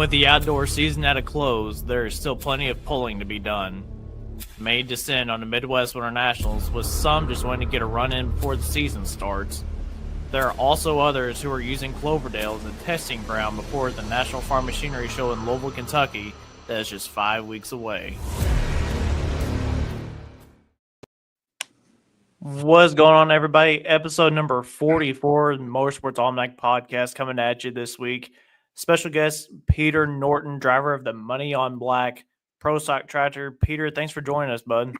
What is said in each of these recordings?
with the outdoor season at a close, there is still plenty of pulling to be done. May descend on the Midwest Winter Nationals, with some just wanting to get a run in before the season starts. There are also others who are using Cloverdale as a testing ground before the National Farm Machinery Show in Louisville, Kentucky, that is just 5 weeks away. What's going on, everybody? Episode number 44 of the Motorsports Almanac podcast coming at you this week. Special guest, Peter Norton, driver of the Money on Black Pro Stock Tractor. Peter, thanks for joining us, bud.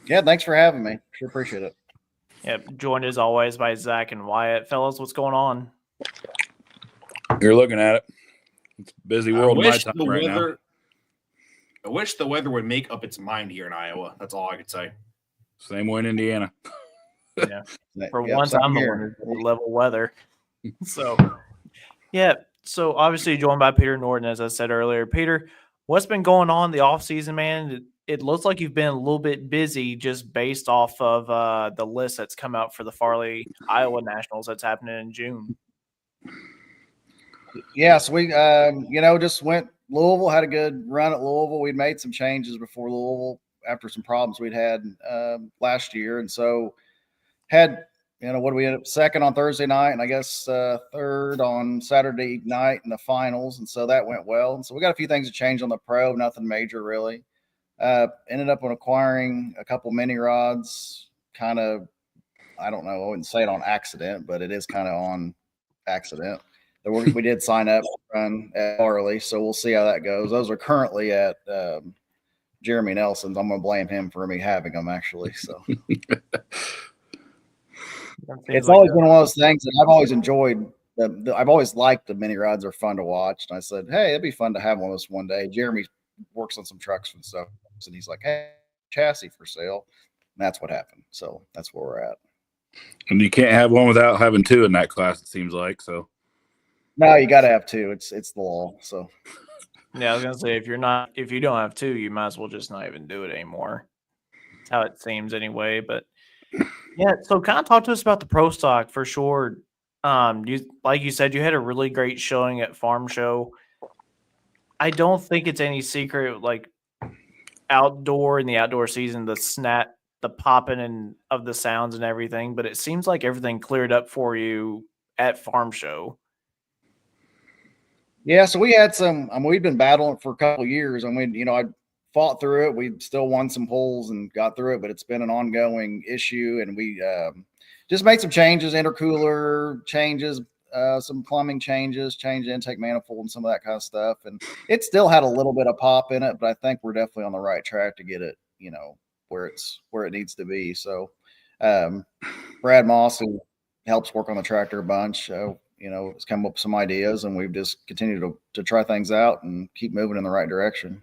Yeah, thanks for having me. Sure appreciate it. Yep, joined as always by Zach and Wyatt. Fellas, what's going on? You're looking at it. It's a busy world my time right now. I wish the weather would make up its mind here in Iowa. That's all I could say. Same way in Indiana. Yeah. For once, I'm the one who's level weather. So obviously joined by Peter Norton, as I said earlier. Peter, what's been going on the off season, man? It looks like you've been a little bit busy just based off of the list that's come out for the Farley Iowa Nationals that's happening in June. Yeah, so we, just went Louisville, had a good run at Louisville. We'd made some changes before Louisville after some problems we'd had last year. And so had, what did we end up second on Thursday night and I guess third on Saturday night in the finals. And so that went well. And so we got a few things to change on the pro, nothing major really. Ended up on acquiring a couple mini rods, kind of, I don't know, I wouldn't say it on accident, but it is kind of on accident. We did sign up to run at Farley, so we'll see how that goes. Those are currently at Jeremy Nelson's. I'm going to blame him for me having them, actually. So it's always been one of those things that I've always enjoyed. I've always liked the mini rods. Are fun to watch. And I said, hey, it'd be fun to have one of those one day. Jeremy works on some trucks and stuff, and he's like, hey, chassis for sale. And that's what happened. So that's where we're at. And you can't have one without having two in that class, it seems like. So no, you got to have two. It's the law. So yeah, I was gonna say if you don't have two, you might as well just not even do it anymore. That's how it seems anyway. But yeah, so kind of talk to us about the pro stock for sure. Like you said, you had a really great showing at Farm Show. I don't think it's any secret, like outdoor in the outdoor season, the snap, the popping and of the sounds and everything. But it seems like everything cleared up for you at Farm Show. Yeah, so we had we'd been battling for a couple of years, and I fought through it. We still won some polls and got through it, but it's been an ongoing issue, and we just made some changes, intercooler changes, some plumbing changes, changed intake manifold and some of that kind of stuff. And it still had a little bit of pop in it, but I think we're definitely on the right track to get it, where it needs to be. So Brad Moss, who helps work on the tractor a bunch, has come up with some ideas, and we've just continued to try things out and keep moving in the right direction.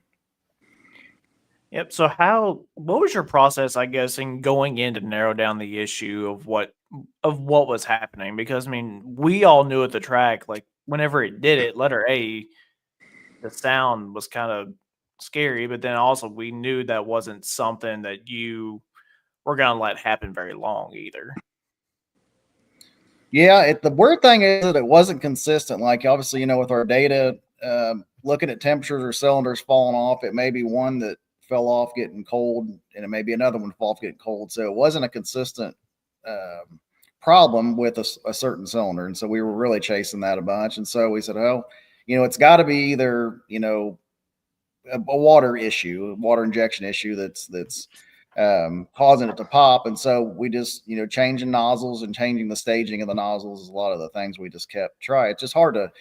Yep. So what was your process, I guess, in going in to narrow down the issue of what was happening? Because, I mean, we all knew at the track, like whenever it did it, letter A, the sound was kind of scary, but then also we knew that wasn't something that you were going to let happen very long either. Yeah, the weird thing is that it wasn't consistent. Like, obviously, with our data, looking at temperatures or cylinders falling off, it may be one that fell off getting cold, and it may be another one fall off getting cold. So it wasn't a consistent problem with a certain cylinder. And so we were really chasing that a bunch. And so we said, oh, it's got to be either, a water issue, a water injection issue that's causing it to pop. And so we just, changing nozzles and changing the staging of the nozzles is a lot of the things we just kept trying. It's just hard to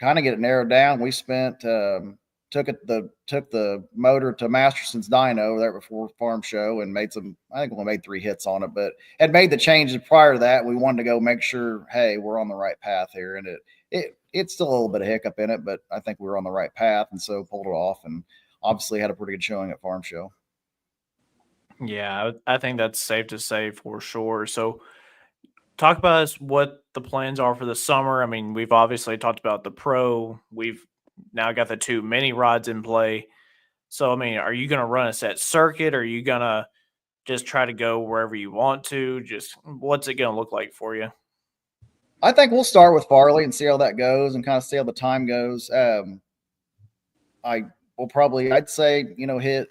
kind of get it narrowed down. We spent, took the motor to Masterson's dyno there before Farm Show and I think we made 3 hits on it, but had made the changes prior to that. We wanted to go make sure, hey, we're on the right path here. And it's still a little bit of hiccup in it, but I think we were on the right path. And so pulled it off, and obviously had a pretty good showing at Farm Show. Yeah, I think that's safe to say for sure. So talk about us what the plans are for the summer. I mean, we've obviously talked about the pro. We've now got the 2 mini rods in play. So, I mean, are you going to run a set circuit? Or are you going to just try to go wherever you want to? Just what's it going to look like for you? I think we'll start with Farley and see how that goes and kind of see how the time goes. I will probably, I'd say, hit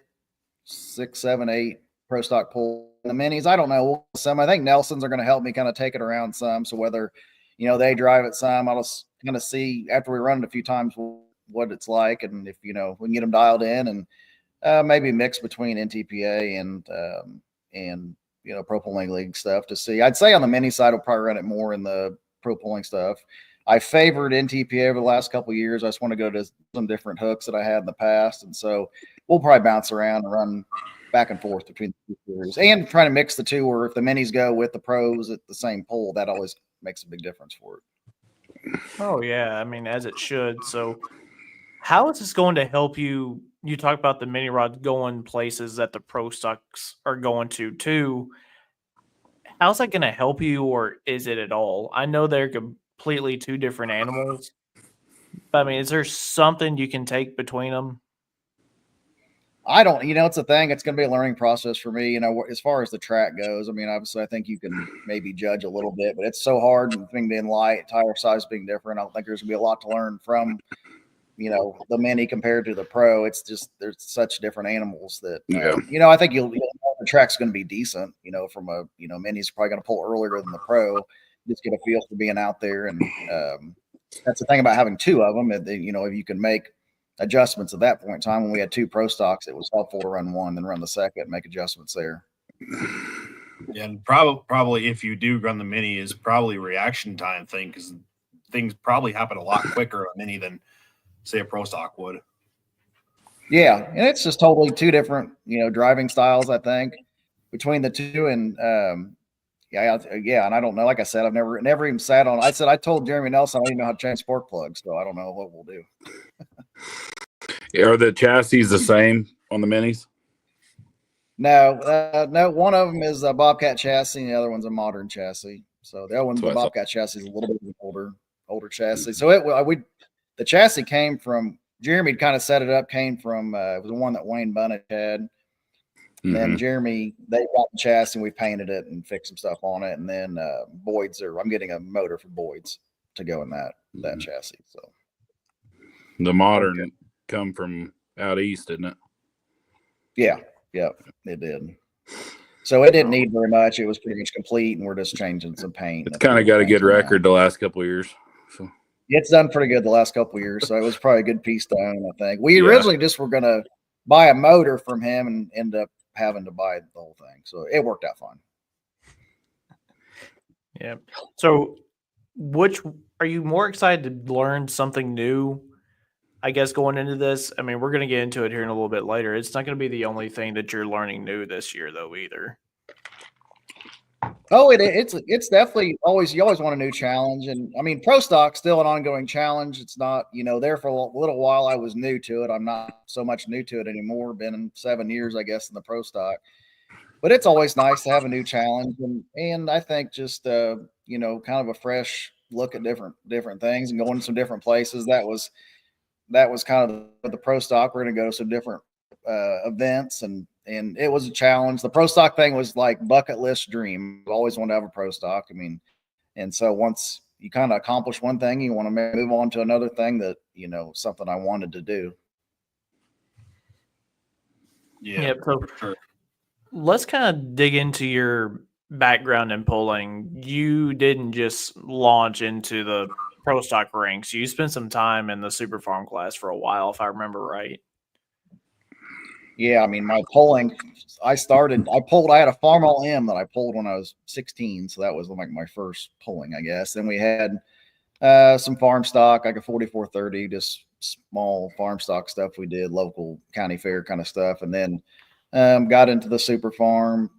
6, 7, 8 pro stock pull the minis. I don't know. I think Nelson's are going to help me kind of take it around some. So whether, they drive it some, I'll just kind of see after we run it a few times what it's like. And if, we can get them dialed in and maybe mix between NTPA and pro pulling league stuff to see. I'd say on the mini side, we'll probably run it more in the pro pulling stuff. I favored NTPA over the last couple of years. I just want to go to some different hooks that I had in the past. And so we'll probably bounce around and run back and forth between the two series and trying to mix the two, or if the minis go with the pros at the same pull, that always makes a big difference for it. Oh yeah. I mean, as it should. So how is this going to help you? You talk about the mini rods going places that the pro stocks are going to too. How's that going to help you, or is it at all? I know they're completely two different animals, but I mean, is there something you can take between them? I don't, it's a thing. It's going to be a learning process for me, as far as the track goes. I mean, obviously I think you can maybe judge a little bit, but it's so hard, and thing being light, tire size being different. I don't think there's gonna be a lot to learn from, the mini compared to the pro. It's just, there's such different animals that, I think you'll the track's going to be decent, from a, mini's probably going to pull earlier than the pro. Just get a feel for being out there. And that's the thing about having two of them. If you can make adjustments at that point in time. When we had two pro stocks, it was helpful to run one, then run the second, and make adjustments there. Yeah, and probably if you do run the mini, is probably a reaction time thing, because things probably happen a lot quicker on a mini than say a pro stock would. Yeah, and it's just totally two different, driving styles, I think, between the two. And yeah, and I don't know. Like I said, I've never even sat on. I told Jeremy Nelson I don't even know how to change spark plugs, so I don't know what we'll do. Are the chassis the same on the minis? No, no. One of them is a Bobcat chassis, and the other one's a modern chassis. So the other one, the Bobcat chassis, is a little bit of an older chassis. So the chassis came from Jeremy. Kind of set it up. Came from it was the one that Wayne Bunnett had. And then Jeremy, they got the chassis, and we painted it and fixed some stuff on it. And then Boyd's, I'm getting a motor for Boyd's to go in that chassis. So the modern come from out east, didn't it? Yeah, it did. So it didn't need very much. It was pretty much complete, and we're just changing some paint. It's kind of got a good record the last couple of years. So it's done pretty good the last couple of years. So it was probably a good piece to own, I think. We originally just were going to buy a motor from him and end up having to buy the whole thing. So it worked out fine. Yeah. So which are you more excited to learn something new, I guess, going into this? I mean, we're going to get into it here in a little bit later. It's not going to be the only thing that you're learning new this year, though, either. Oh, it's definitely you always want a new challenge. And I mean, pro stock's still an ongoing challenge. It's not, there for a little while I was new to it. I'm not so much new to it anymore. Been 7 years, I guess, in the pro stock. But it's always nice to have a new challenge. And I think just, kind of a fresh look at different things and going to some different places. That was kind of the pro stock. We're going to go to some different events, and it was a challenge. The pro stock thing was like bucket list dream. I always wanted to have a pro stock. I mean, and so once you kind of accomplish one thing, you want to move on to another thing that, something I wanted to do. Yeah. So sure. Let's kind of dig into your background in pulling. You didn't just launch into the pro stock ranks. You spent some time in the super farm class for a while, if I remember right. Yeah, I mean, my pulling, I had a Farm All M that I pulled when I was 16. So that was like my first pulling, I guess. Then we had some farm stock, like a 4430, just small farm stock stuff we did, local county fair kind of stuff. And then got into the super farm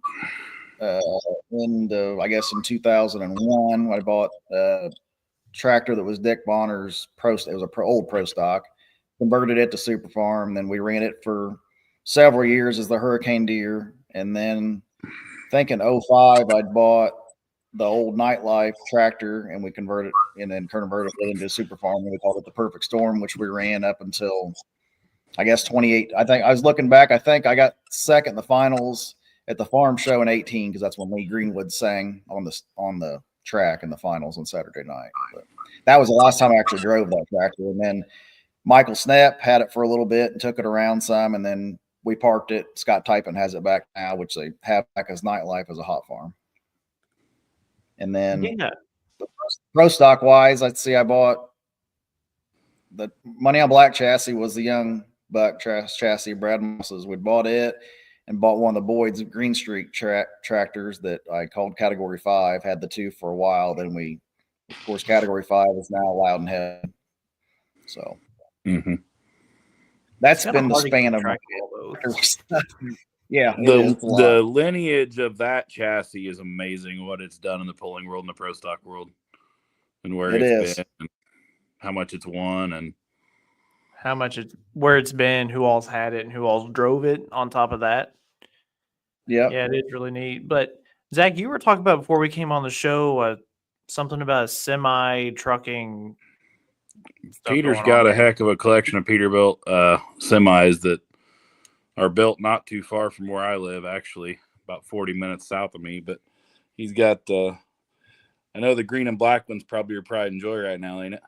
I guess in 2001, I bought a tractor that was Dick Bonner's it was old pro stock, converted it to super farm. And then we ran it for several years as the Hurricane Deer. And then I think in 05, I'd bought the old Nightlife tractor, and we converted it into a super farm. And we called it the Perfect Storm, which we ran up until, I guess, 28. I think I was looking back. I think I got second in the finals at the farm show in 18, because that's when Lee Greenwood sang on the track in the finals on Saturday night. But that was the last time I actually drove that tractor. And then Michael Snap had it for a little bit and took it around some, and then we parked it. Scott Typin has it back now, which they have back as Nightlife as a hot farm. And then pro stock wise, let's see, I bought the Money on Black chassis was the young buck chassis, Brad Moss's. We bought it and bought one of the Boyd's Green Streak tractors that I called Category 5, had the 2 for a while. Then we, of course, Category 5 is now Loudon Head. So that's been the span of my yeah. The lineage of that chassis is amazing. What it's done in the pulling world and the pro stock world, and where it's been, and how much it's won, and how much it's where it's been, who all's had it, and who all's drove it. On top of that, yeah, it is really neat. But Zach, you were talking about before we came on the show something about a semi trucking. Peter's got a heck of a collection of Peterbilt semis that are built not too far from where I live, actually, about 40 minutes south of me. But he's got, I know the green and black one's probably your pride and joy right now, ain't it?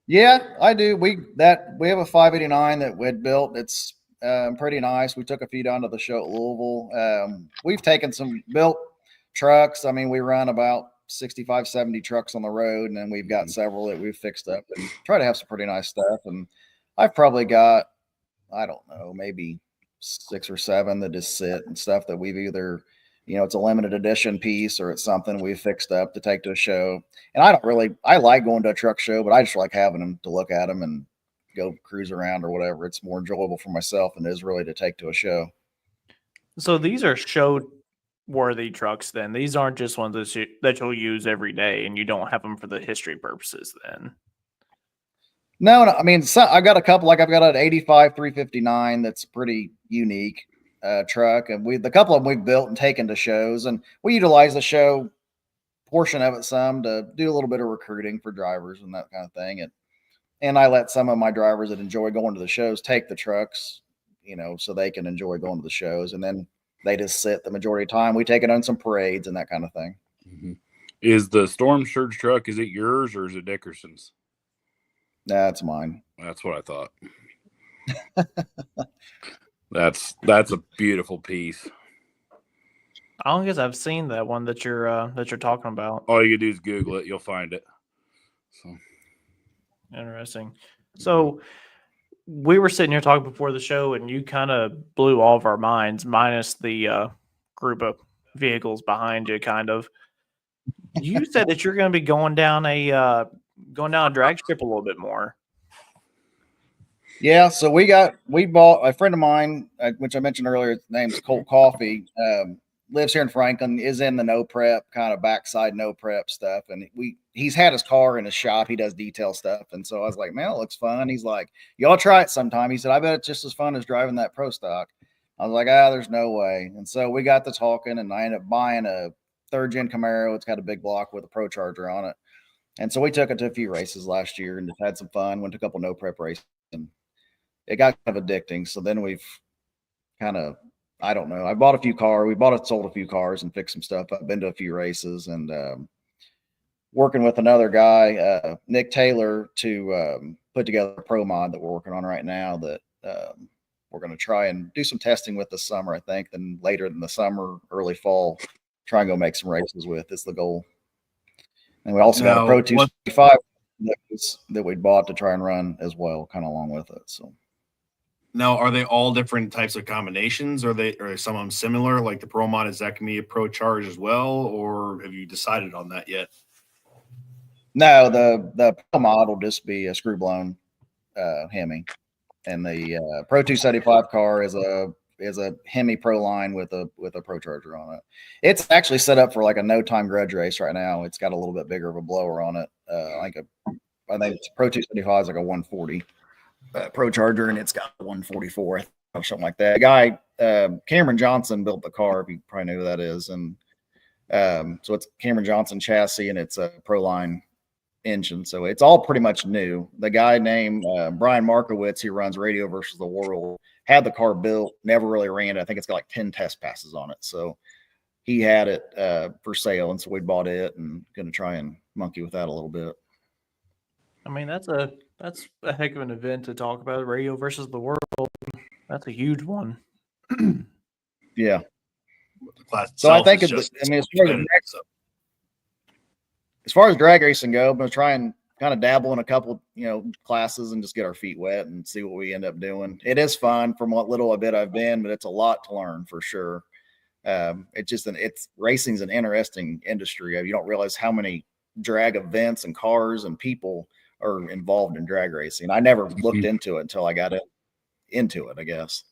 Yeah, I do. We have a 589 that we'd built. It's pretty nice. We took a few down to the show at Louisville. We've taken some built trucks. I mean, we run about 65, 70 trucks on the road, and then we've got several that we've fixed up and try to have some pretty nice stuff. And I've probably got, I don't know, maybe 6 or 7 that just sit and stuff that we've either, it's a limited edition piece or it's something we've fixed up to take to a show. And I like going to a truck show, but I just like having them to look at them and go cruise around or whatever. It's more enjoyable for myself than it is really to take to a show. So these are show worthy trucks then. These aren't just ones that you'll use every day, and you don't have them for the history purposes then. No, I mean, I've got a couple, like I've got an 85 359 that's pretty unique truck, and the couple of them we've built and taken to shows, and we utilize the show portion of it some to do a little bit of recruiting for drivers and that kind of thing. And I let some of my drivers that enjoy going to the shows take the trucks, so they can enjoy going to the shows, and then they just sit the majority of the time. We take it on some parades and that kind of thing. Is the Storm Surge truck, is it yours or is it Dickerson's? That's mine. That's what I thought. That's a beautiful piece. I don't guess I've seen that one that you're talking about. All you can do is Google it. You'll find it. So interesting. So we were sitting here talking before the show, and you kind of blew all of our minds, minus the group of vehicles behind you. Kind of. You said that you're going to be going down a drag strip a little bit more. Yeah. So we bought a friend of mine, which I mentioned earlier. His name's Colt Coffee. Lives here in Franklin. Is in the no prep kind of backside no prep stuff, and he's had his car in his shop. He does detail stuff. And so I was like, man, it looks fun. He's like, y'all try it sometime. He said, I bet it's just as fun as driving that pro stock. I was like, there's no way. And so we got to talking, and I ended up buying a 3rd gen Camaro. It's got a big block with a Pro Charger on it. And so we took it to a few races last year and just had some fun. Went to a couple no prep races, and it got kind of addicting. So then we've kind of, I don't know. I bought a few cars. Sold a few cars and fixed some stuff up. Been to a few races, and working with another guy, Nick Taylor, to put together a pro mod that we're working on right now that we're going to try and do some testing with this summer, I think. Then later in the summer, early fall, try and go make some races with. It's the goal. And we also got a Pro 275 that we bought to try and run as well, kind of along with it. So. Now, are they all different types of combinations? Are some of them similar? Like the Pro Mod, is that going to be a Pro Charge as well, or have you decided on that yet? No, the Pro Mod will just be a screw blown Hemi, and the Pro 275 car is a Hemi Pro line with a Pro Charger on it. It's actually set up for like a no time grudge race right now. It's got a little bit bigger of a blower on it. I think it's Pro 275 is like a 140. Pro Charger, and it's got 144 or something like that. The guy Cameron Johnson built the car. If you probably know who that is, and so it's Cameron Johnson chassis, and it's a Pro Line engine, so it's all pretty much new. The guy named Brian Markowitz, who runs Radio versus the World, had the car built, never really ran it. I think it's got like 10 test passes on it. So he had it for sale, and so we bought it and going to try and monkey with that a little bit. I mean, that's a heck of an event to talk about. Radio versus the world. That's a huge one. Yeah. The class So I itself think is as just far as drag racing go, I'm going to try and kind of dabble in a couple, classes and just get our feet wet and see what we end up doing. It is fun from what little bit I've been, but it's a lot to learn for sure. It's racing's an interesting industry. You don't realize how many drag events and cars and people are involved in drag racing. I never looked into it until I got into it, I guess.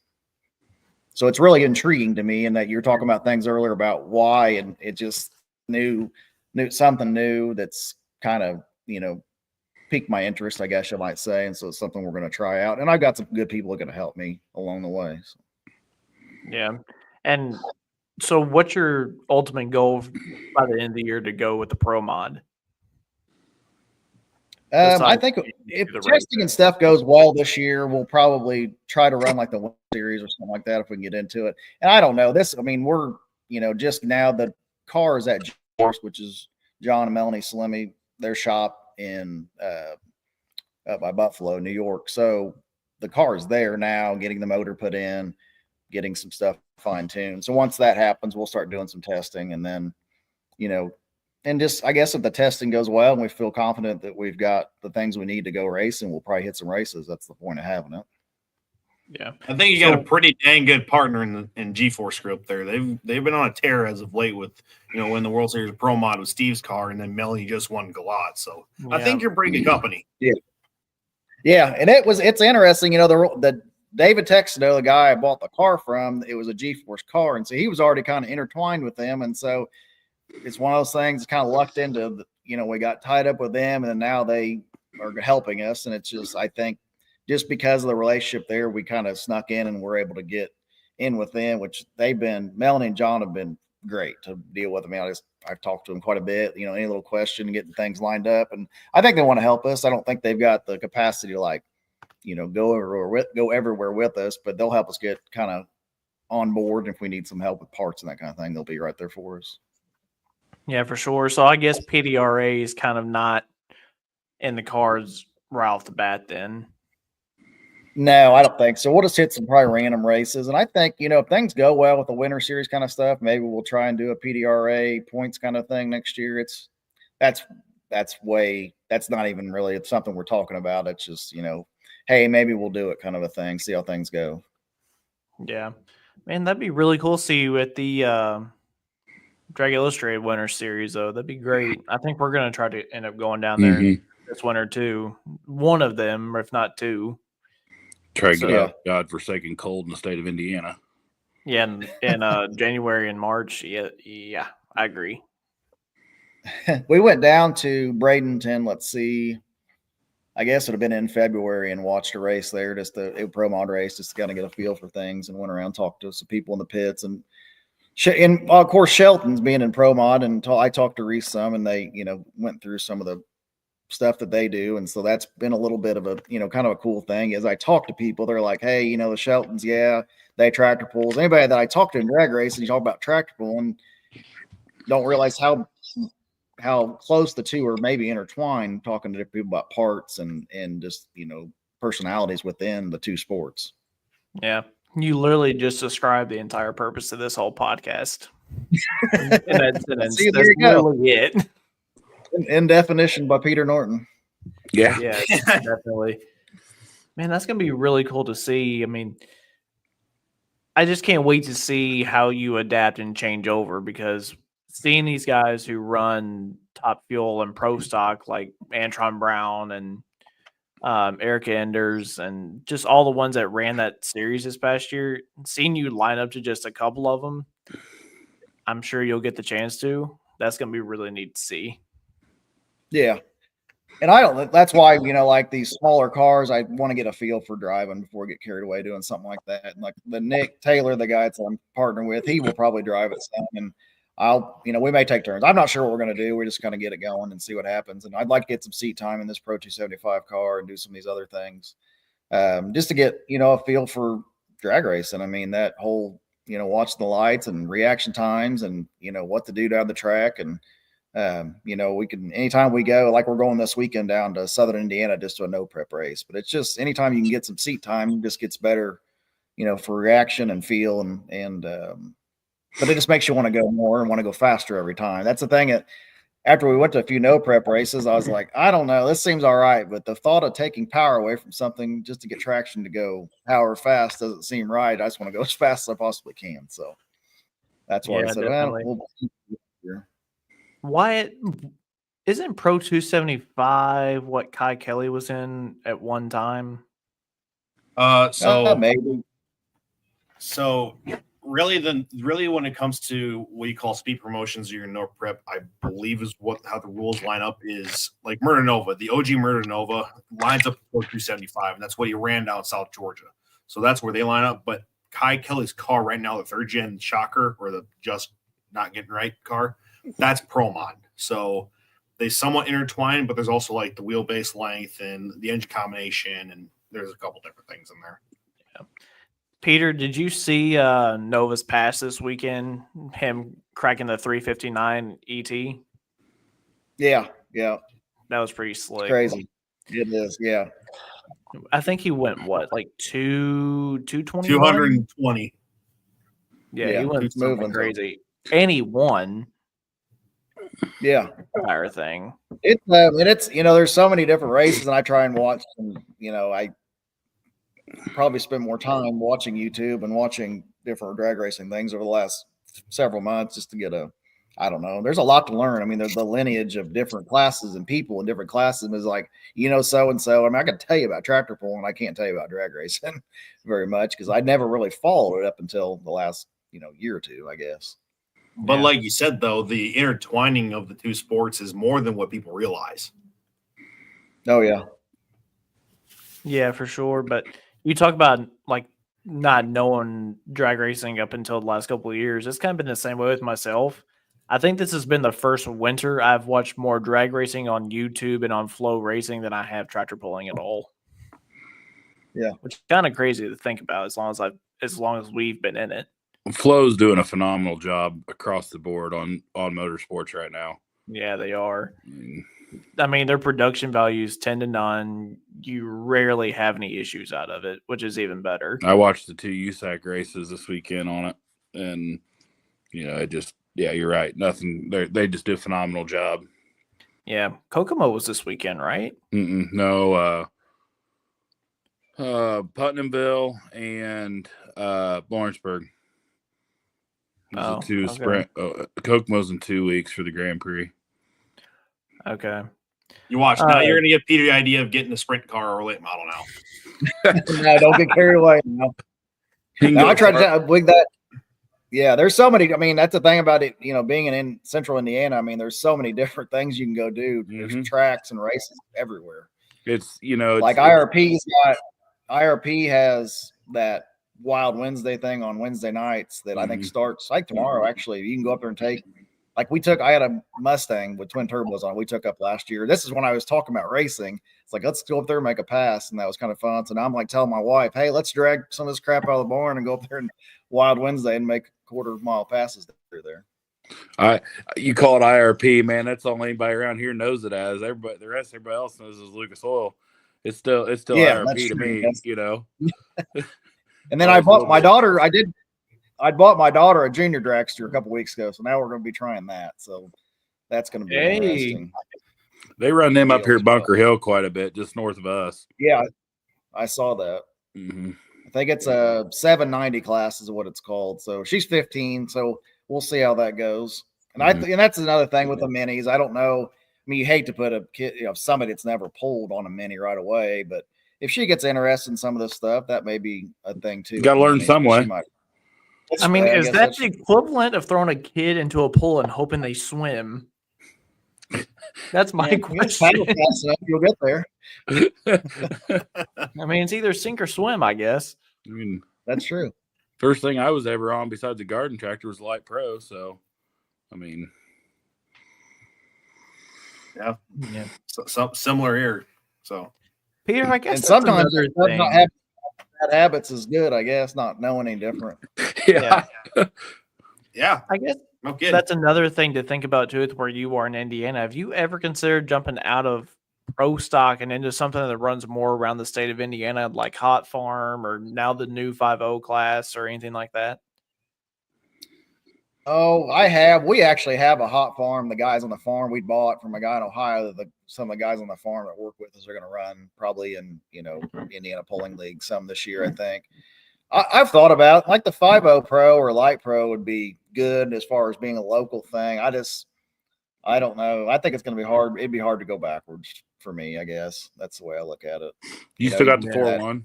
So it's really intriguing to me, and that you're talking about things earlier about why, and it just knew something new that's kind of, piqued my interest, I guess you might say. And so it's something we're going to try out. And I've got some good people that are going to help me along the way. So. Yeah. And so what's your ultimate goal by the end of the year to go with the pro mod? I think if testing and stuff goes well this year, we'll probably try to run like the Winter Series or something like that if we can get into it. And I don't know we're, just now the car is at G-Force, which is John and Melanie Salemi, their shop in up by Buffalo, New York. So the car is there now, getting the motor put in, getting some stuff fine-tuned. So once that happens, we'll start doing some testing, and then, and just, I guess if the testing goes well and we feel confident that we've got the things we need to go racing, we'll probably hit some races. That's the point of having it. Yeah. I think you got a pretty dang good partner in G-Force group there. They've been on a tear as of late with, when the World Series Pro Mod was Steve's car, and then Melanie just won Galat. So yeah. I think you're pretty good company. Yeah. Yeah. And it's interesting, the David Texano, the guy I bought the car from, it was a G-Force car. And so he was already kind of intertwined with them. And so it's one of those things that kind of lucked into, we got tied up with them, and then now they are helping us. And it's just, I think, just because of the relationship there, we kind of snuck in and we're able to get in with them, which Melanie and John have been great to deal with. I mean, I've talked to them quite a bit, any little question, getting things lined up. And I think they want to help us. I don't think they've got the capacity to go everywhere with us, but they'll help us get kind of on board. If we need some help with parts and that kind of thing, they'll be right there for us. Yeah, for sure. So I guess PDRA is kind of not in the cards right off the bat then. No, I don't think so. We'll just hit some probably random races. And I think, if things go well with the Winter Series kind of stuff, maybe we'll try and do a PDRA points kind of thing next year. That's not even really something we're talking about. It's just, hey, maybe we'll do it kind of a thing, see how things go. Yeah. Man, that'd be really cool to see you at the Drag Illustrated Winter Series, though. That'd be great. I think we're going to try to end up going down there this winter, too. One of them, if not two. Try to get out godforsaken cold in the state of Indiana. Yeah, in January and March. Yeah, I agree. We went down to Bradenton, let's see, I guess it would have been in February, and watched a race there, just a pro mod race, just to kind of get a feel for things, and went around, talked to some people in the pits. And of course, Shelton's being in pro mod, and I talked to Reese some, and they, went through some of the stuff that they do. And so that's been a little bit of a, kind of a cool thing. As I talk to people, they're like, hey, the Sheltons, they tractor pulls. Anybody that I talk to in drag racing, you talk about tractor pulling, don't realize how close the two are maybe intertwined, talking to people about parts and just, personalities within the two sports. Yeah. You literally just described the entire purpose of this whole podcast. In that sentence. See, there you go. It. In definition by Peter Norton. Yeah. Yeah, definitely. Man, that's going to be really cool to see. I mean, I just can't wait to see how you adapt and change over, because seeing these guys who run Top Fuel and Pro Stock like Antron Brown and Erica Enders and just all the ones that ran that series this past year, seeing you line up to just a couple of them, I'm sure you'll get the chance to. That's going to be really neat to see. Yeah. And that's why, like these smaller cars, I want to get a feel for driving before I get carried away doing something like that. And like the Nick Taylor, the guy that I'm partnering with, he will probably drive it some, and we may take turns. I'm not sure what we're going to do. We're just going to get it going and see what happens. And I'd like to get some seat time in this Pro 275 car and do some of these other things, just to get, a feel for drag racing. I mean, that whole watch the lights and reaction times and, what to do down the track. And, we can, anytime we go, like we're going this weekend down to Southern Indiana, just to a no prep race, but it's just, anytime you can get some seat time, it just gets better, for reaction and feel. But it just makes you want to go more and want to go faster every time. That's the thing that after we went to a few no prep races, I was like, I don't know, this seems all right. But the thought of taking power away from something just to get traction to go power fast doesn't seem right. I just want to go as fast as I possibly can. So that's why I said, Wyatt, isn't Pro 275 what Kai Kelly was in at one time? Maybe. So really when it comes to what you call speed promotions or your no prep, I believe is how the rules line up is like Murder Nova. The OG Murder Nova lines up Pro 275, and that's what he ran down South Georgia. So that's where they line up. But Kai Kelly's car right now, the third gen Shocker, or the just not getting right car, that's Pro Mod. So they somewhat intertwine, but there's also like the wheelbase length and the engine combination, and there's a couple different things in there. Yeah. Peter, did you see Nova's pass this weekend? Him cracking the 359 ET? Yeah. That was pretty slick. It's crazy. It is, yeah. I think he went like 220? 220. Yeah, he went moving crazy. And he won. Yeah. Entire thing. It's there's so many different races, and I try and watch, and I probably spend more time watching YouTube and watching different drag racing things over the last several months just to get I don't know. There's a lot to learn. I mean, there's the lineage of different classes and people in different classes is like, so-and-so. I mean, I can tell you about tractor pulling. I can't tell you about drag racing very much because I never really followed it up until the last, year or two, I guess. But like you said, though, the intertwining of the two sports is more than what people realize. Oh, yeah. Yeah, for sure. But you talk about like not knowing drag racing up until the last couple of years. It's kind of been the same way with myself. I think this has been the first winter I've watched more drag racing on YouTube and on Flow Racing than I have tractor pulling at all. Yeah, which is kind of crazy to think about. As long as we've been in it, Flow's doing a phenomenal job across the board on motorsports right now. Yeah, they are. I mean, their production values 10 to none. You rarely have any issues out of it, which is even better. I watched the 2 USAC races this weekend on it, and it just. Yeah, you're right. Nothing. They just do a phenomenal job. Yeah, Kokomo was this weekend, right? No. Putnamville and Lawrenceburg. Those are 2 sprint. Kokomo's in 2 weeks for the Grand Prix. Okay. You watch now. You're going to give Peter the idea of getting a sprint car or late model now. No, don't get carried away. No, I tried to wig that. Yeah, there's so many. I mean, that's the thing about it, being in central Indiana. I mean, there's so many different things you can go do. There's tracks and races everywhere. It's, like IRP has that Wild Wednesday thing on Wednesday nights that I think starts like tomorrow. Actually, you can go up there and take, like I had a Mustang with twin turbos on. We took up last year. This is when I was talking about racing. It's like, let's go up there and make a pass. And that was kind of fun. So now I'm like telling my wife, hey, let's drag some of this crap out of the barn and go up there and Wild Wednesday and make quarter-mile passes through there. You call it IRP, man. That's all anybody around here knows it as. Everybody else knows is Lucas Oil. It's still IRP to me, And then I bought my daughter. I bought my daughter a junior dragster a couple weeks ago, so now we're going to be trying that. So that's going to be interesting. They run them up here at Bunker Hill quite a bit, just north of us. Yeah, I saw that. I think it's a 790 class is what it's called. So she's 15. So we'll see how that goes. And and that's another thing with the minis. I don't know. I mean, you hate to put a kid, somebody that's never pulled on a mini right away, but if she gets interested in some of this stuff, that may be a thing too. You got to learn some way. I mean, is that the equivalent of throwing a kid into a pool and hoping they swim? That's my question. You'll get there. I mean, it's either sink or swim, I guess. I mean, that's true. First thing I was ever on besides the garden tractor was Light Pro. So, I mean, yeah. So similar here. So, Peter, I guess and sometimes thing. Not have bad habits is good, I guess, not knowing any different. Yeah. Yeah. I guess No kidding. that's another thing to think about too, with where you are in Indiana. Have you ever considered jumping out of pro stock and into something that runs more around the state of Indiana, like Hot Farm or now the new 5.0 class or anything like that? Oh, I have. We actually have a hot farm. The guys on the farm we bought from a guy in Ohio. Some of the guys on the farm that work with us are going to run probably in Indiana Pulling League some this year, I think. I've thought about like the 5.0 Pro or Light Pro would be good as far as being a local thing. I don't know. I think it's going to be hard. It'd be hard to go backwards for me, I guess. That's the way I look at it. You still got the 4.1?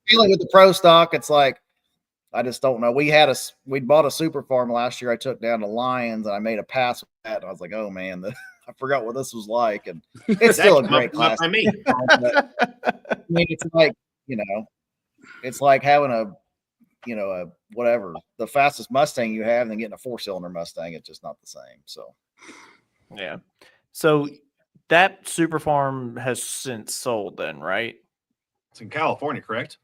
Feeling with the pro stock, it's like, I just don't know. We bought a super farm last year. I took down to Lions and I made a pass with that. And I was like, oh man, I forgot what this was like. And it's still a great class. I mean, it's like, it's like having a whatever, the fastest Mustang you have and then getting a 4-cylinder Mustang. It's just not the same. So, yeah. So that super farm has since sold then, right? It's in California, correct?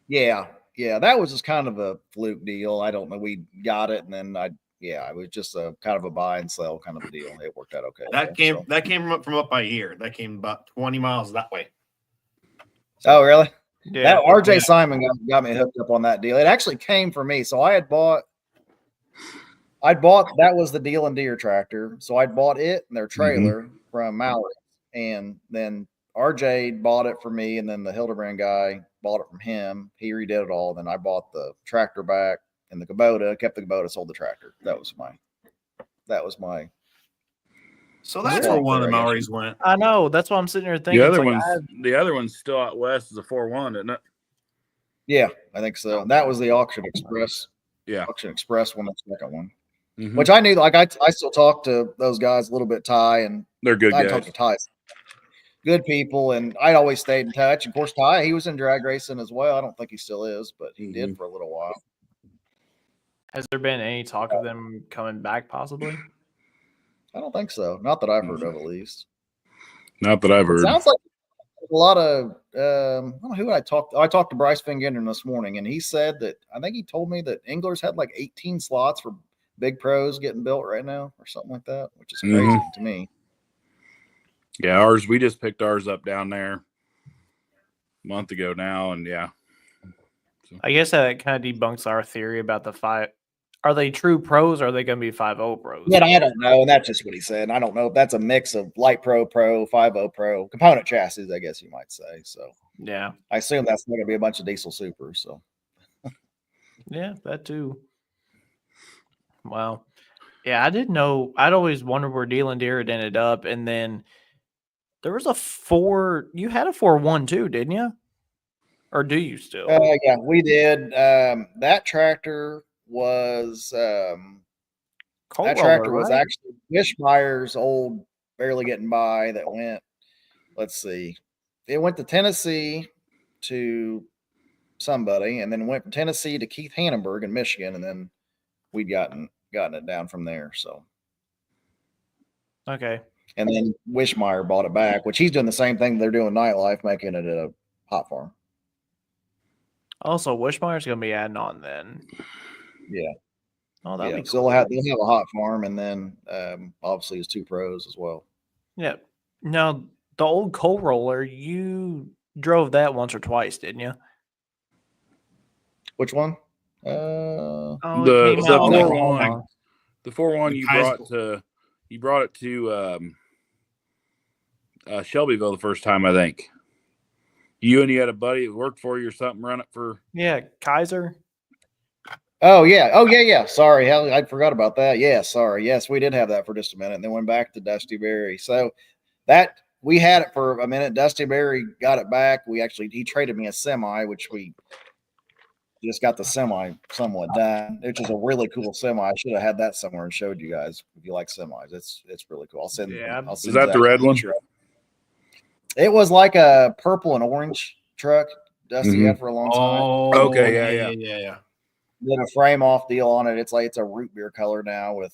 Yeah. Yeah, that was just kind of a fluke deal. I don't know. We got it, and then it was just a kind of a buy and sell kind of a deal. It worked out okay. That came from up by here. That came about 20 miles that way. Oh, really? Yeah. That RJ Simon got me hooked up on that deal. It actually came for me. So I'd bought that was the Deal and Deer tractor. So I'd bought it and their trailer from Mallard, and then RJ bought it for me, and then the Hildebrand guy bought it from him. He redid it all. Then I bought the tractor back and the Kubota, kept the Kubota, sold the tractor. That was my. So that's where one of the Maoris went. I know. That's what I'm sitting here thinking. The other one's still out west is a 4.1, isn't it? Yeah, I think so. That was the Auction Express. Yeah, Auction Express one, the second one. Which I knew. Like I still talk to those guys a little bit. Ty, and they're good guys. I talk to Ty. Good people, and I always stayed in touch. Of course, Ty, he was in drag racing as well. I don't think he still is, but he did for a little while. Has there been any talk of them coming back possibly? I don't think so. Not that I've heard of, at least. Not that I've heard. It sounds like a lot of I don't know who I talked. I talked to Bryce Van Genderen this morning, and he said that I think he told me that Engler's had like 18 slots for big pros getting built right now, or something like that, which is crazy to me. Yeah, we just picked ours up down there a month ago now, and yeah. So. I guess that kind of debunks our theory about the 5. Are they true pros or are they going to be 5.0 pros? Yeah, I don't know. And that's just what he said. I don't know if that's a mix of light pro, 5.0 pro, component chassis, I guess you might say. So, yeah, I assume that's going to be a bunch of diesel supers. So, yeah, that too. Wow. Yeah, I didn't know. I'd always wondered where Deal and Deer had ended up. And then there was you had a 4.1 too, didn't you? Or do you still? Yeah, we did. That tractor was actually Wishmeyer's old barely getting by that went, let's see, it went to Tennessee to somebody, and then went from Tennessee to Keith Hannenberg in Michigan, and then we'd gotten it down from there. So okay. And then Wishmeyer bought it back, which he's doing the same thing they're doing Nightlife, making it a hot farm. Also, Wishmeyer's going to be adding on then. Yeah. Oh, that'd be cool. So they'll have a hot farm, and then obviously his 2 pros as well. Yeah. Now, the old coal roller, you drove that once or twice, didn't you? Which one? The 4.1. The 4.1 you brought it to Shelbyville the first time, I think. You had a buddy that worked for you or something, run it for. Yeah, Kaiser. Oh yeah. Sorry, I forgot about that. Yeah, sorry. Yes, we did have that for just a minute, and then went back to Dusty Berry. So that we had it for a minute. Dusty Berry got it back. He traded me a semi, which we just got the semi somewhat done, which is a really cool semi. I should have had that somewhere and showed you guys if you like semis. It's really cool. I'll send. Is that the red one? It was like a purple and orange truck Dusty had for a long time. Oh, okay, yeah. Did a frame off deal on it. It's a root beer color now with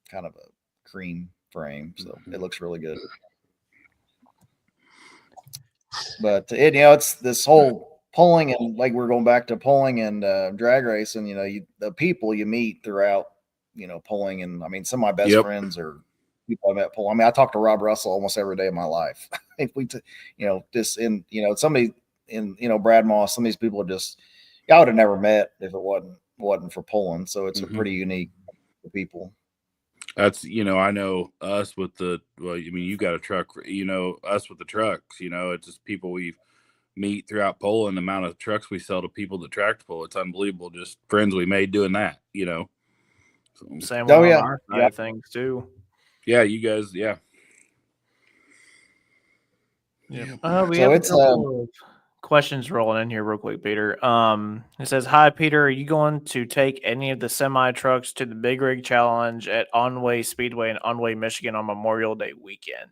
kind of a cream frame, so it looks really good. But it's this whole pulling and like we're going back to pulling and drag racing, the people you meet throughout, pulling. And I mean, some of my best friends are people I met pulling. I mean, I talk to Rob Russell almost every day of my life. If we, just in, somebody in, Brad Moss, some of these people are just, I would have never met if it wasn't for pulling. So it's a pretty unique people. That's, I know us with you got a truck, us with the trucks, it's just people we meet throughout pulling, the amount of trucks we sell to people that tractor pull. It's unbelievable. Just friends we made doing that, So. Same with our side of things too. Yeah, you guys, yeah. We have a couple of questions rolling in here real quick, Peter. It says, "Hi, Peter. Are you going to take any of the semi trucks to the Big Rig Challenge at Onway Speedway in Onway, Michigan on Memorial Day weekend?"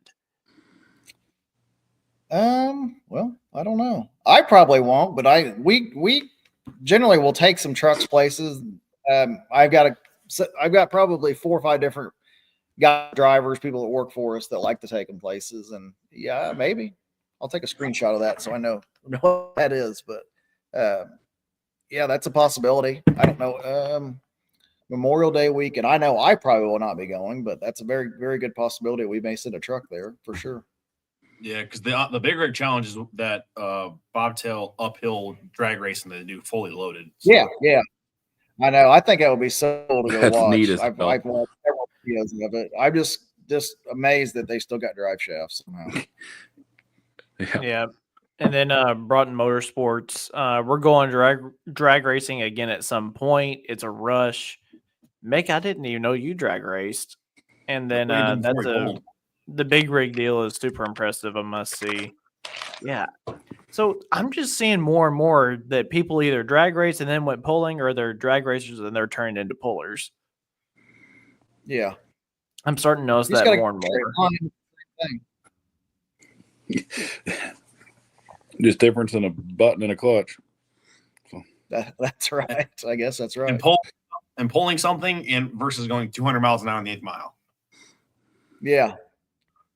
Well, I don't know. I probably won't, but we generally will take some trucks places. I've got probably 4 or 5 different drivers, people that work for us that like to take them places, and yeah, maybe I'll take a screenshot of that so I know what that is. But yeah, that's a possibility. I don't know. Memorial Day weekend. I know I probably will not be going, but that's a very, very good possibility. We may send a truck there for sure. Yeah, because the Big Rig Challenge is that bobtail uphill drag racing they do fully loaded. So. Yeah. I know. I think that would be so cool to go That's watch. Neat as I've watched several videos of it. I'm just amazed that they still got drive shafts somehow. Yeah. And then Broughton Motorsports. We're going drag racing again at some point. It's a rush. Mick, I didn't even know you drag raced. And then the Big Rig deal is super impressive, I must see. Yeah. So I'm just seeing more and more that people either drag race and then went pulling, or they're drag racers and they're turned into pullers. Yeah. I'm starting to notice that more and more. Just difference in a button and a clutch. So. That's right. I guess that's right. And pulling something versus going 200 miles an hour in the 8th mile. Yeah.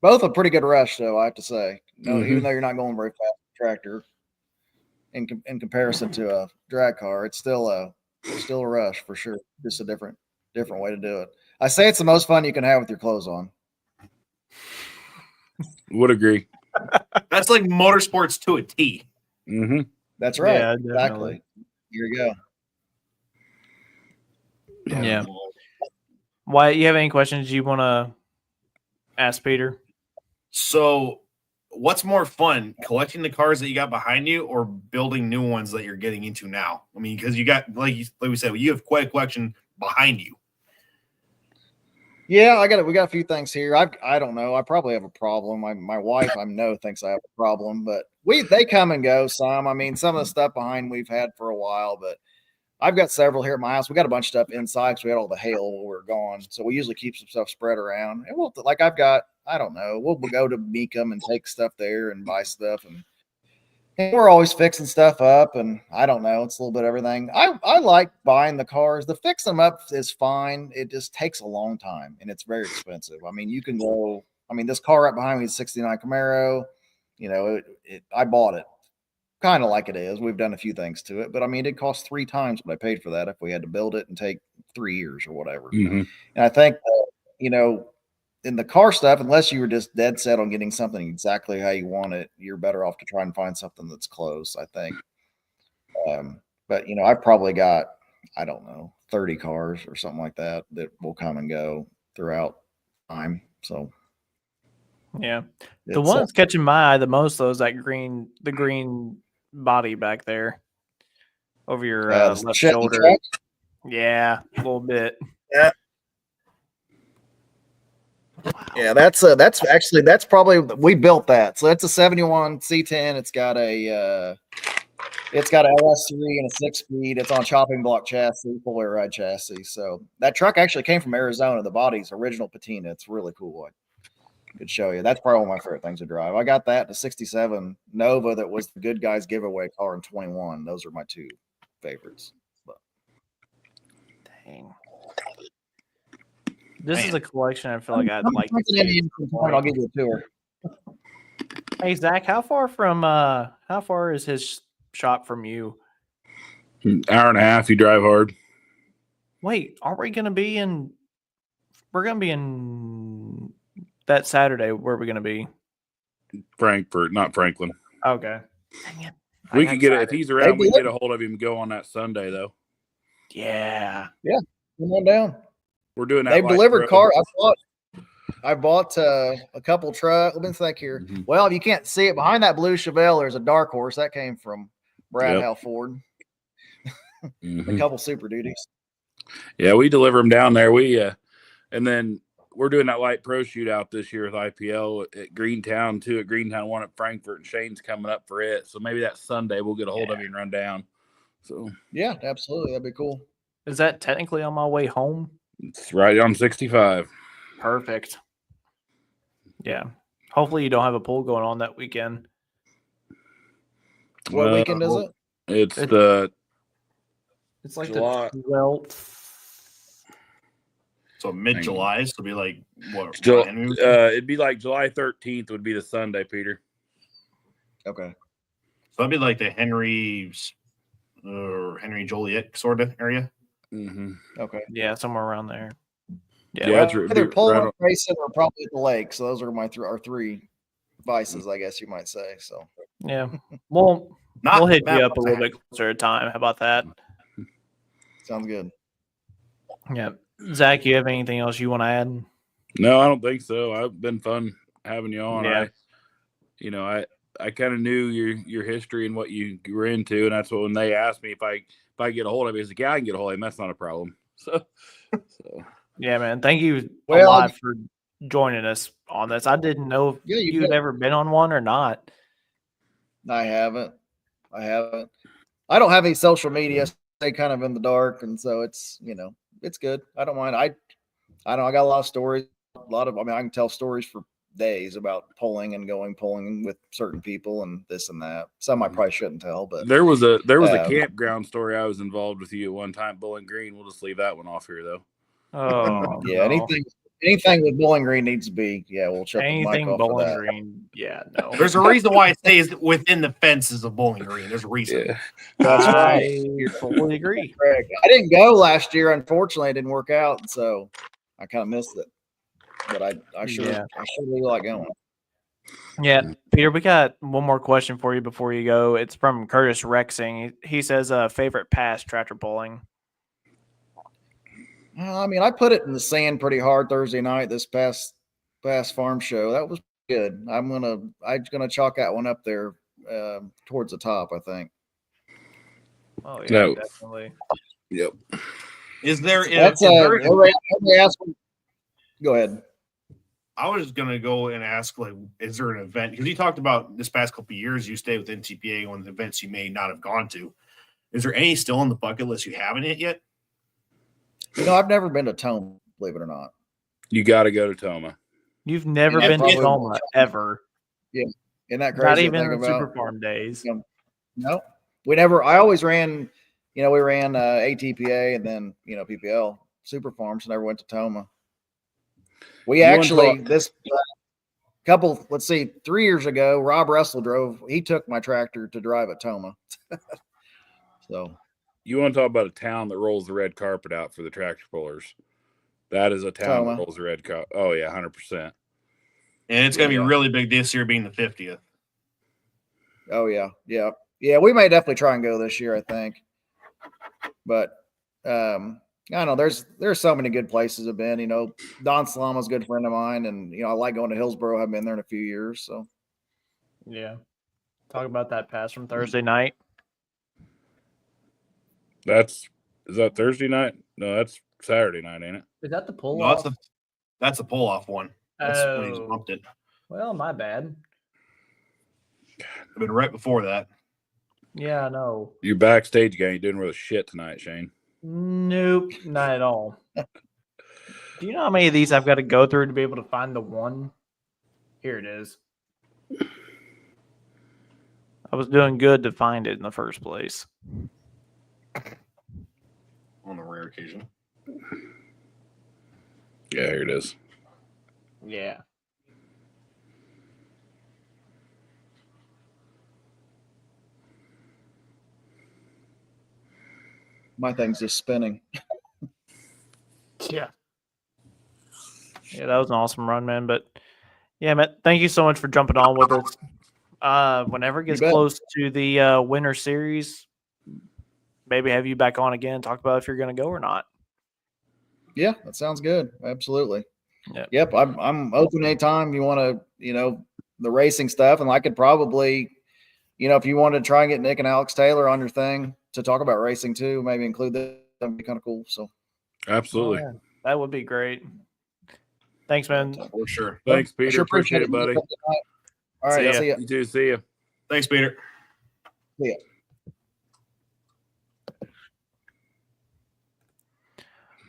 Both a pretty good rush, though, I have to say. Even though you're not going very fast tractor in comparison to a drag car, it's still a rush for sure. Just a different way to do it. I say it's the most fun you can have with your clothes on. Would agree. That's like motorsports to a T. Mm-hmm. That's right. Yeah, exactly. Here you go. Yeah. Wyatt, you have any questions you want to ask Peter? So, what's more fun, collecting the cars that you got behind you or building new ones that you're getting into now? I mean, because you got, like we said, you have quite a collection behind you. Yeah, we got a few things here. I don't know. I probably have a problem. My wife, I know, thinks I have a problem, but they come and go some. I mean, some of the stuff behind we've had for a while, but I've got several here at my house. We got a bunch of stuff inside because we had all the hail when we were gone. So we usually keep some stuff spread around. And I've got, I don't know, we'll go to Meekum and take stuff there and buy stuff. And we're always fixing stuff up. And I don't know, it's a little bit of everything. I like buying the cars. The fix them up is fine. It just takes a long time and it's very expensive. I mean, this car right behind me is 69 Camaro. I bought it kind of like it is. We've done a few things to it, but I mean, it cost 3 times what I paid for that if we had to build it and take 3 years or whatever. Mm-hmm. And I think, in the car stuff, unless you were just dead set on getting something exactly how you want it, you're better off to try and find something that's close, I think. But I probably got, I don't know, 30 cars or something like that will come and go throughout time. So yeah, the one that's catching my eye the most though is the green body back there over your left shoulder. Truck? Yeah, a little bit. Yeah. Yeah, that's probably, we built that. So that's a 71 C10. It's got a LS3 and a 6-speed. It's on chopping block chassis, full air ride chassis. So that truck actually came from Arizona. The body's original patina. It's really cool. I could show you. That's probably one of my favorite things to drive. I got that, the 67 Nova that was the Good Guys giveaway car in 21. Those are my 2 favorites. But. Dang. This is a collection I feel like I'd like to see. I'll give you a tour. Hey Zach, how far is his shot from you? Hour and a half. You drive hard. Wait, aren't we going to be in? We're going to be in that Saturday. Where are we going to be? Frankfurt, not Franklin. Okay. Dang it. We could get it if he's around. We can get a hold of him and go on that Sunday though. Yeah. Come on down. We're doing that. They've delivered cars. I bought a couple trucks. Let me think here. Mm-hmm. Well, you can't see it behind that blue Chevelle. There's a dark horse that came from Brad Howe Ford. A couple Super Duties. Yeah, we deliver them down there. And then we're doing that light pro shootout this year with IPL at Greentown too. At Greentown, one at Frankfurt, and Shane's coming up for it. So maybe that Sunday we'll get a hold of you and run down. So yeah, absolutely, that'd be cool. Is that technically on my way home? It's right on 65. Perfect. Yeah. Hopefully you don't have a pool going on that weekend. What weekend is it? It's like July. The 12th. So mid-July, so it'll be like what? It'd be like July 13th would be the Sunday, Peter. Okay. So that'd be like the Henry Joliet sort of area. Mm-hmm. Okay. Yeah, somewhere around there. Yeah, either pulling, racing, or probably at the lake. So those are our three vices, I guess you might say. So yeah, we'll hit you up a little bit closer at time. How about that? Sounds good. Yeah, Zach, you have anything else you want to add? No, I don't think so. I've been fun having you on. Yeah. I kind of knew your history and what you were into, and that's what when they asked me if I get a hold of him, I was like, yeah, I can get a hold of him. That's not a problem. So. Yeah, man. Thank you a lot for joining us on this. I didn't know if you'd ever been on one or not. I haven't. I don't have any social media. Stay kind of in the dark, and so it's it's good. I don't mind. I got a lot of stories. I can tell stories for days about polling with certain people and this and that. Some I probably shouldn't tell, but there was a campground story I was involved with you at one time, Bowling Green. We'll just leave that one off here though. Oh yeah, no. anything with Bowling Green needs to be. Yeah, we'll shut the mic off for that. Green. Yeah, no. There's a reason why it stays within the fences of Bowling Green. There's a reason. Yeah. That's right. I fully agree. I didn't go last year. Unfortunately, it didn't work out, so I kind of missed it. But I sure really like going. Yeah, Peter, we got one more question for you before you go. It's from Curtis Rexing. He says, favorite pass tractor pulling. I mean, I put it in the sand pretty hard Thursday night. This past farm show, that was good. I'm gonna chalk that one up there towards the top. I think. Oh yeah, definitely. Yep. Is there? Go ahead. I was gonna go and ask, like, is there an event? Because you talked about this past couple of years, you stayed with NTPA on the events you may not have gone to. Is there any still on the bucket list you haven't hit yet? I've never been to Toma, believe it or not. You got to go to Toma. You've never been to Toma ever. Yeah, isn't that crazy? Not even in Super Farm days. No, we never. I always ran. We ran ATPA and then PPL Super Farms. Never went to Toma. We actually this couple. Let's see, 3 years ago, Rob Russell drove. He took my tractor to drive at Toma. So. You want to talk about a town that rolls the red carpet out for the tractor pullers? That is a town that rolls the red carpet. Oh yeah, 100%. And it's going to be really big this year, being the 50th. Oh yeah. We may definitely try and go this year, I think. But I don't know. There's so many good places I've been. Don Salama's a good friend of mine, and I like going to Hillsboro. I've been there in a few years. So yeah, talk about that pass from Thursday night. Is that Thursday night? No, that's Saturday night, ain't it? Is that the pull off? That's the pull off one. That's when he just bumped it. Well, my bad. I've been right before that. Yeah, I know. Your backstage guy ain't doing really shit tonight, Shane. Nope, not at all. Do you know how many of these I've got to go through to be able to find the one? Here it is. I was doing good to find it in the first place. On a rare occasion. Yeah, here it is. Yeah. My thing's just spinning. Yeah. Yeah, that was an awesome run, man. But yeah, Matt, thank you so much for jumping on with us. Whenever it gets bet. close to the winter series, maybe have you back on again, talk about if you're going to go or not. Yeah, that sounds good. Absolutely. Yep. I'm open anytime you want to, the racing stuff. And I could probably, if you wanted to try and get Nick and Alex Taylor on your thing to talk about racing too, maybe include that. That'd be kind of cool. So Absolutely. Oh, yeah. That would be great. Thanks, man. For sure. Thanks, I Peter. sure Appreciate it, buddy. All right. I'll see you. You too. See ya. Thanks, Peter. See ya.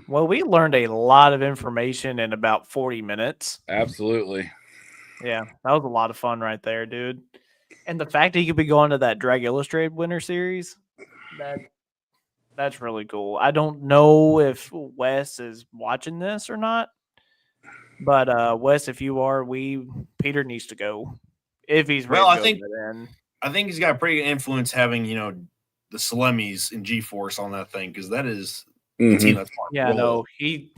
Well, we learned a lot of information in about 40 minutes. Absolutely. Yeah, that was a lot of fun right there, dude. And the fact that he could be going to that Drag Illustrated Winter Series, that's really cool. I don't know if Wes is watching this or not, but Wes, if you are, Peter needs to go. If he's ready Well, to go then. I think he's got a pretty good influence having, the Slemmies and G-Force on that thing, because that is the team that's Yeah, no, he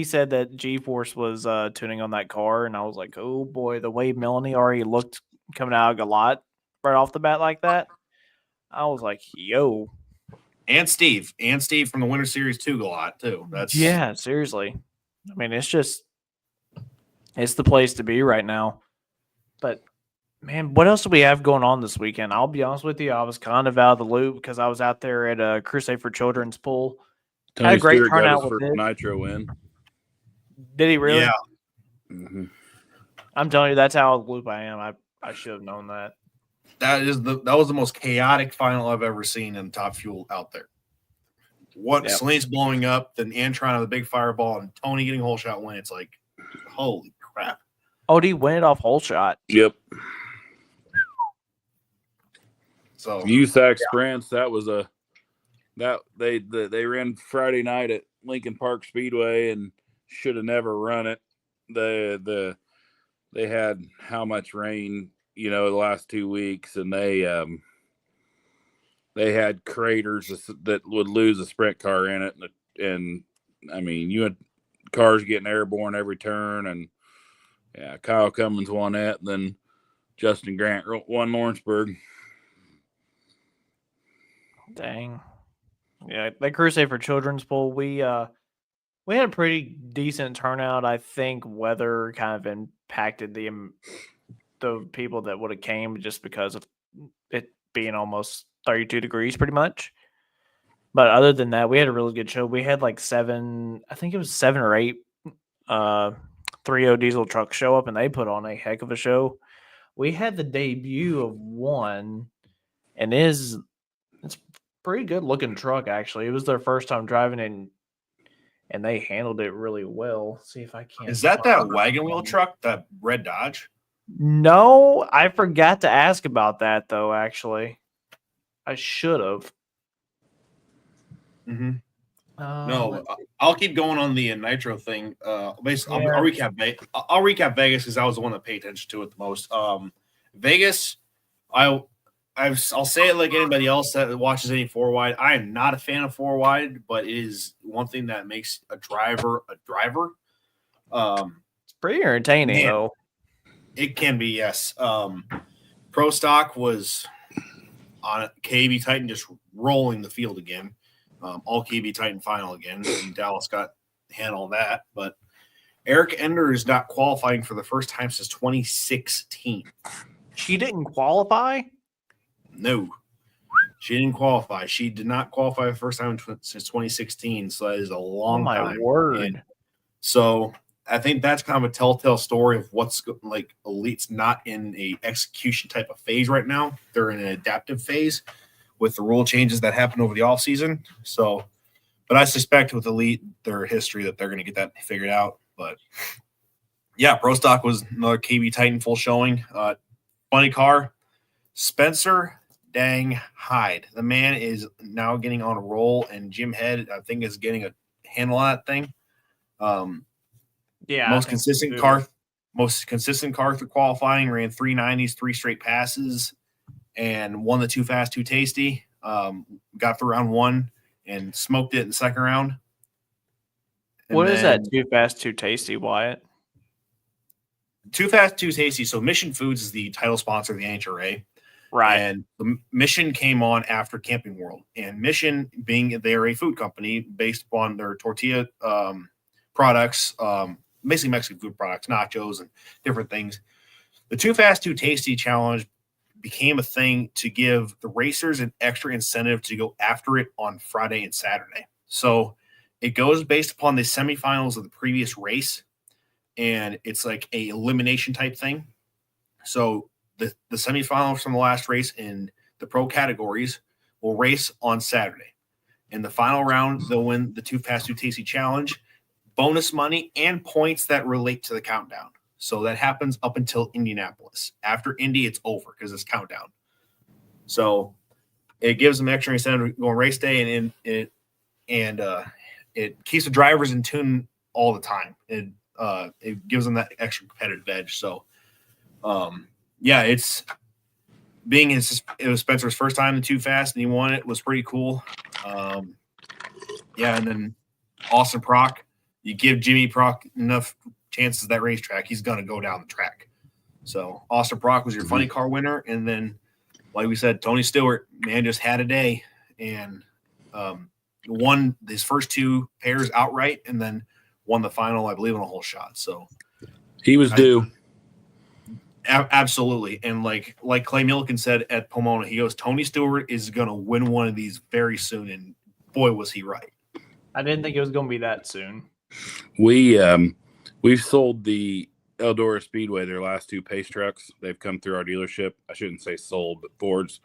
said that G-Force was tuning on that car, and I was like, oh boy, the way Melanie already looked coming out of Galot right off the bat like that, I was like, yo. And Steve from the Winter Series 2 Galot too. Yeah, seriously. I mean, it's the place to be right now. But man, what else do we have going on this weekend? I'll be honest with you, I was kind of out of the loop because I was out there at a Crusade for Children's pool. Tony Had a great Stewart got turnout his with first it. Nitro win. Did he really? Yeah. Mm-hmm. I'm telling you, that's how out of the loop I am. I should have known that. That was the most chaotic final I've ever seen in Top Fuel out there. Celine's blowing up, then Antron with a big fireball, and Tony getting a whole shot win. It's like, holy crap. Oh, did he win it off whole shot? Yep. So USAC sprints, that was they ran Friday night at Lincoln Park Speedway and should have never run it. They had how much rain, the last 2 weeks, and they had craters that would lose a sprint car in it, and I mean, you had cars getting airborne every turn, and yeah, Kyle Cummins won that, and then Justin Grant won Lawrenceburg. Dang. Yeah, that Crusade for Children's pool, we had a pretty decent turnout. I think weather kind of impacted the people that would have came just because of it being almost 32 degrees pretty much. But other than that, we had a really good show. We had like 7 or 8 3.0 diesel trucks show up, and they put on a heck of a show. We had the debut of one, and it's a pretty good looking truck, actually. It was their first time driving it, and they handled it really well. Let's see if I can. Is that wagon wheel truck, that red Dodge? No, I forgot to ask about that, though, actually. I should have. Mm-hmm. No, I'll keep going on the Nitro thing. Basically, Yeah. I'll recap Vegas because I was the one that paid attention to it the most. Vegas, I'll say it like anybody else that watches any 4-wide. I am not a fan of 4-wide, but it is one thing that makes a driver a driver. It's pretty entertaining, though. It can be, yes. Pro Stock was on KB Titan just rolling the field again. All KB Titan final again. And Dallas got handle that. But Eric Ender is not qualifying for the first time since 2016. She didn't qualify? No. She didn't qualify. She did not qualify the first time since 2016. So that is a long time. Oh, my word. And so I think that's kind of a telltale story of what's like Elite's not in a execution type of phase right now. They're in an adaptive phase with the rule changes that happened over the offseason. So, but I suspect with Elite, their history, that they're going to get that figured out. But yeah, Pro Stock was another KB Titan full showing. Funny car. Spencer Dang Hyde. The man is now getting on a roll, and Jim Head, I think, is getting a handle on that thing. Yeah. Most consistent car through qualifying, ran 390s, 3 straight passes, and won the Too Fast, Too Tasty. Got through round 1 and smoked it in the second round. And What is that? then Too fast, too tasty, Wyatt? Too Fast, Too Tasty. So Mission Foods is the title sponsor of the NHRA. Right. And the Mission came on after Camping World. And Mission, being they're a food company based upon their tortilla products, basically Mexican food products, nachos and different things. The Too Fast, Too Tasty challenge became a thing to give the racers an extra incentive to go after it on Friday and Saturday. So it goes based upon the semifinals of the previous race, and it's like a elimination type thing. So the semifinals from the last race in the pro categories will race on Saturday. In the final round, they'll win the Too Fast, Too Tasty challenge, bonus money, and points that relate to the countdown. So that happens up until Indianapolis. After Indy, it's over because it's countdown. So it gives them extra incentive to go on race day, and it keeps the drivers in tune all the time. It gives them that extra competitive edge. So, yeah, it was Spencer's first time in Too Fast, and he won it. Was pretty cool. Yeah, and then Austin Prock, you give Jimmy Prock enough chances at that racetrack, he's going to go down the track. So Austin Prock was your funny car winner, and then, like we said, Tony Stewart, man, just had a day and won his first two pairs outright, and then won the final, I believe, on a whole shot. So he was due. Absolutely. And like Clay Milliken said at Pomona, he goes, Tony Stewart is going to win one of these very soon. And boy, was he right. I didn't think it was going to be that soon. We've sold the Eldora Speedway their last two pace trucks. They've come through our dealership. I shouldn't say sold, but Ford's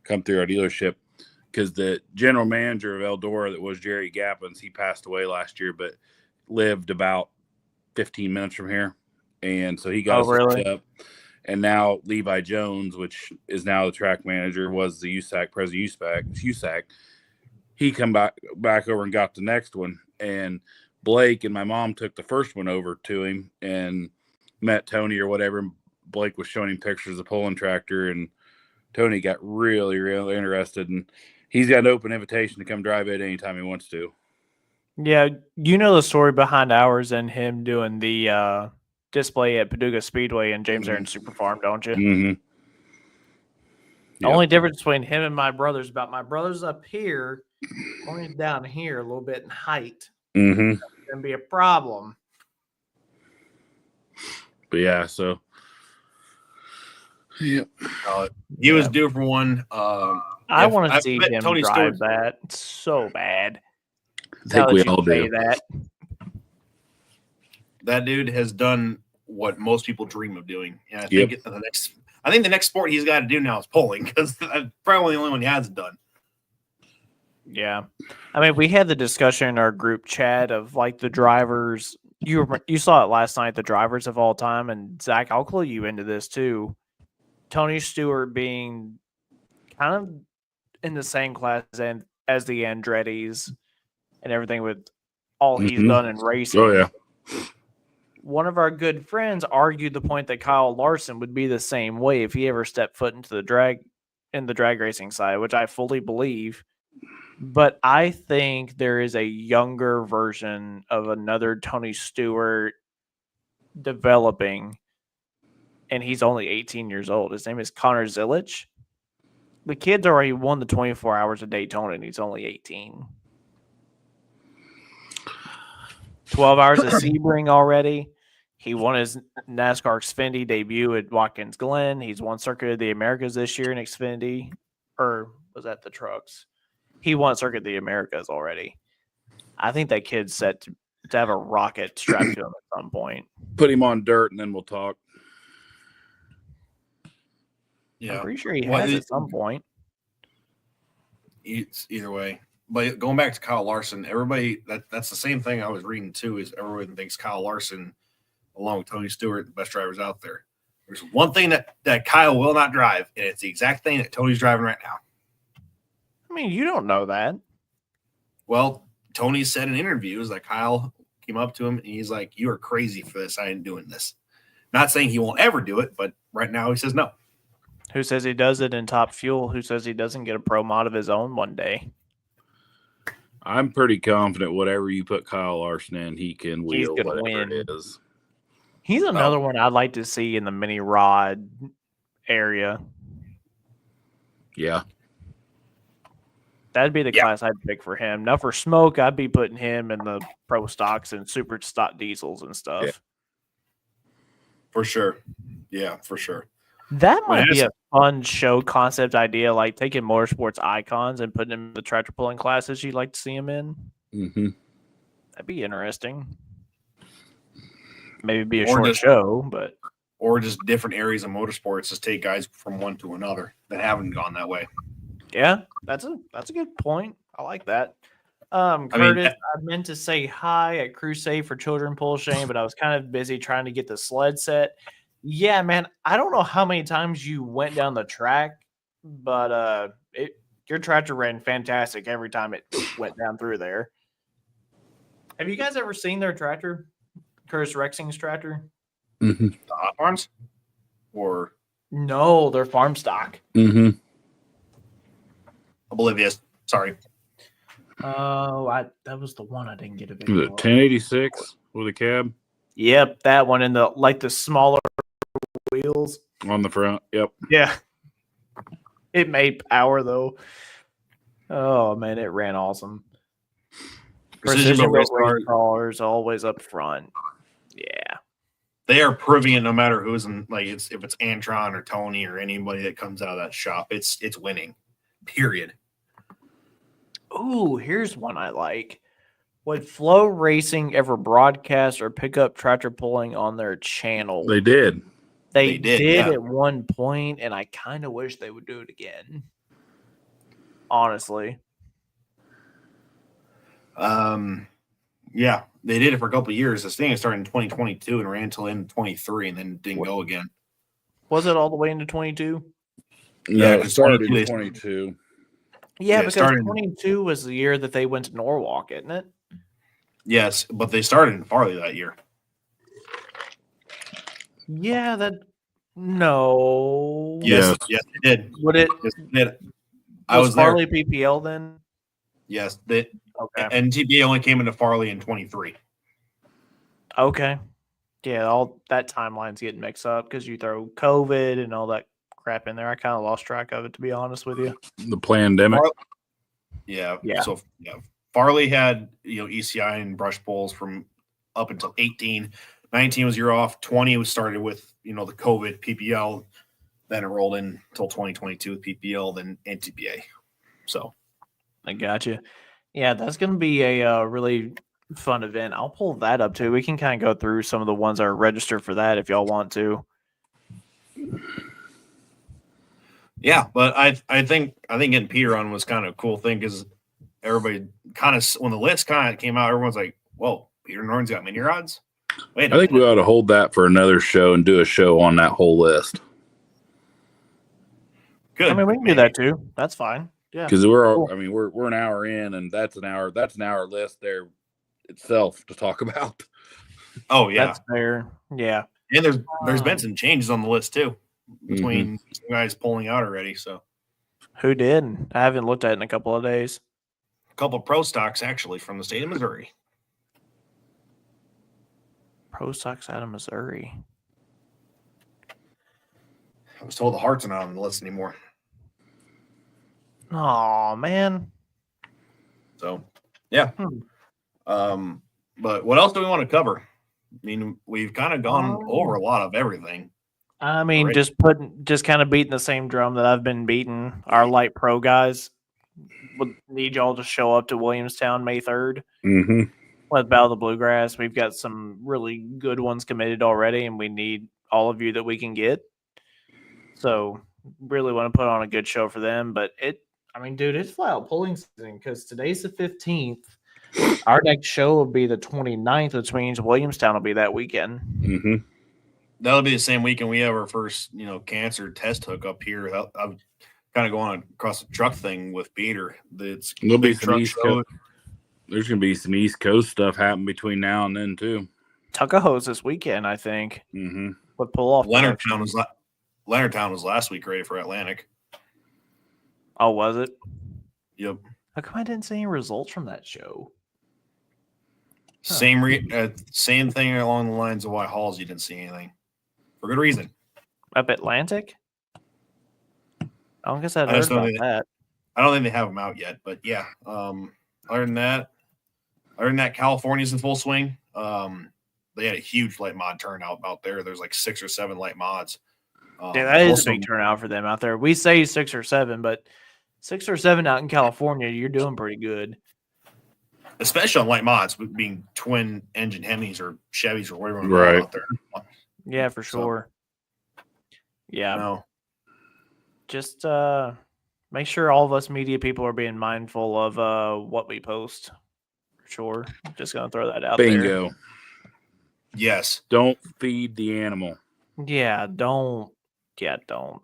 come through our dealership because the general manager of Eldora, that was Jerry Gappins, he passed away last year, but lived about 15 minutes from here. And so he got us hooked up. And now Levi Jones, which is now the track manager, was the USAC president. USAC. He come back over and got the next one. And Blake and my mom took the first one over to him and met Tony or whatever. Blake was showing him pictures of the pulling tractor, and Tony got really, really interested. And he's got an open invitation to come drive it anytime he wants to. Yeah, you know the story behind ours and him doing the display at Paducah Speedway and James Aaron Super Farm, don't you? Mm-hmm. The only difference between him and my brother's about my brother's up here, only down here a little bit in height. Mm-hmm. That's going to be a problem. But yeah, so he was due for one. I want to see him Tony drive Stewart. that so bad. I think we all do. That. That dude has done what most people dream of doing. And I think the next sport he's got to do now is pulling, because that's probably the only one he hasn't done. Yeah. I mean, we had the discussion in our group chat of like the drivers. You saw it last night, the drivers of all time. And Zach, I'll clue you into this too. Tony Stewart being kind of in the same class as the Andretti's and everything with all he's done in racing. Oh, yeah. One of our good friends argued the point that Kyle Larson would be the same way if he ever stepped foot into the drag racing side, which I fully believe. But I think there is a younger version of another Tony Stewart developing, and he's only 18 years old. His name is Connor Zilich. The kid's already won the 24 hours of Daytona, and he's only 18. 12 hours of Sebring already. He won his NASCAR Xfinity debut at Watkins Glen. He's won Circuit of the Americas this year in Xfinity. Or was that the trucks? He won Circuit of the Americas already. I think that kid's set to have a rocket strapped to him at some point. Put him on dirt, and then we'll talk. Yeah. I'm pretty sure he has at some point. It's either way. But going back to Kyle Larson, everybody that's the same thing I was reading too, is everyone thinks Kyle Larson, along with Tony Stewart, the best drivers out there. There's one thing that Kyle will not drive, and it's the exact thing that Tony's driving right now. I mean, you don't know that. Well, Tony said in interviews that Kyle came up to him and he's like, "You are crazy for this. I ain't doing this." Not saying he won't ever do it, but right now he says no. Who says he does it in Top Fuel? Who says he doesn't get a pro mod of his own one day? I'm pretty confident whatever you put Kyle Larson in, he can He's wheel gonna whatever win. it is. He's another one I'd like to see in the mini rod area. Yeah. That'd be the class I'd pick for him. Now for smoke, I'd be putting him in the pro stocks and super stock diesels and stuff. Yeah. For sure. Yeah, for sure. That might be a fun show concept idea, like taking motorsports icons and putting them in the tractor pulling classes you'd like to see them in. Mm-hmm. That'd be interesting. Maybe be a short show, but or just different areas of motorsports. Just take guys from one to another that haven't gone that way. Yeah, that's a good point. I like that. Curtis, I meant to say hi at Crusade for Children Pull Shane, but I was kind of busy trying to get the sled set. Yeah, man, I don't know how many times you went down the track, but your tractor ran fantastic every time it went down through there. Have you guys ever seen their tractor? Curtis Rexing's tractor? Mm-hmm. The Hot Farms? Or no, they're farm stock. Mm-hmm. Oblivious. Sorry. Oh, that was the one I didn't get a video. Was it 1086 with a cab? Yep, that one in the smaller wheels on the front. Yep. Yeah. It made power though. Oh man, it ran awesome. Precision race crawlers always up front. Yeah. They are proving no matter who's in, like, if it's Antron or Tony or anybody that comes out of that shop, it's winning. Period. Ooh, here's one I like. Would Flow Racing ever broadcast or pick up tractor pulling on their channel? They did. They did at one point, and I kind of wish they would do it again. Honestly. Yeah, they did it for a couple of years. This thing started in 2022 and ran until in 23 and then didn't go again. Was it all the way into 22? No, it started in 22. Yeah, because 22 was the year that they went to Norwalk, isn't it? Yes, but they started in Farley that year. Yeah, no. Yes, it did. Would it? Yes, it did. I was Farley there. PPL then? Yes. Okay. And TPA only came into Farley in 23. Okay. Yeah, all that timeline's getting mixed up because you throw COVID and all that crap in there. I kind of lost track of it, to be honest with you. The pandemic. Yeah. So Farley had ECI and brush pulls from up until 18. 19 was year off. 20 was started with the COVID PPL. Then it rolled in until 2022 with PPL, then NTPA. So I got you. Yeah, that's going to be a really fun event. I'll pull that up too. We can kind of go through some of the ones that are registered for that if y'all want to. Yeah, but I think getting Peter on was kind of a cool thing because everybody kind of, when the list kind of came out, everyone's like, "Whoa, Peter Norton's got mini rods." I think we ought to hold that for another show and do a show on that whole list. Good. I mean, we can do that too. That's fine. Yeah, because we're an hour in, and that's an hour list there itself to talk about. Oh yeah, that's fair. Yeah, and there's been some changes on the list too between guys pulling out already. So who did? I haven't looked at it in a couple of days. A couple of pro stocks actually from the state of Missouri. Pro stocks out of Missouri. I was told the Hearts are not on the list anymore. Oh man. So yeah. But what else do we want to cover? I mean, we've kind of gone over a lot of everything. I mean, just kind of beating the same drum that I've been beating. Our light pro guys would need y'all to show up to Williamstown May 3rd. Mm-hmm. With Battle of the Bluegrass. We've got some really good ones committed already, and we need all of you that we can get. So really want to put on a good show for them. But dude, it's flat out pulling season because today's the 15th. Our next show will be the 29th, which means Williamstown will be that weekend. Mm-hmm. That'll be the same weekend we have our first, cancer test hook up here. I'm kind of going across the truck thing with Peter. There's going to be some East Coast stuff happening between now and then too. Tuckahoe's this weekend, I think. Mm-hmm. Would pull off. Leonardtown was last week ready for Atlantic. Oh, was it? Yep. How come I didn't see any results from that show? Same thing along the lines of why Halls you didn't see anything for good reason. Up Atlantic? I don't guess I'd I heard just don't about think that. I don't think they have them out yet, but yeah. Other than that, California's in full swing. They had a huge light mod turnout out there. There's like 6 or 7 light mods. Yeah, that is also- a big turnout for them out there. We say 6 or 7, but 6 or 7 out in California, you're doing pretty good. especially on light mods, being twin engine Hemis or Chevys or whatever you want to Right. call it out there. Yeah, for So- sure. Yeah, No. just make sure all of us media people are being mindful of what we post. For sure. Just gonna throw that out there. Bingo. Yes. Don't feed the animal. Yeah, don't. Yeah, don't.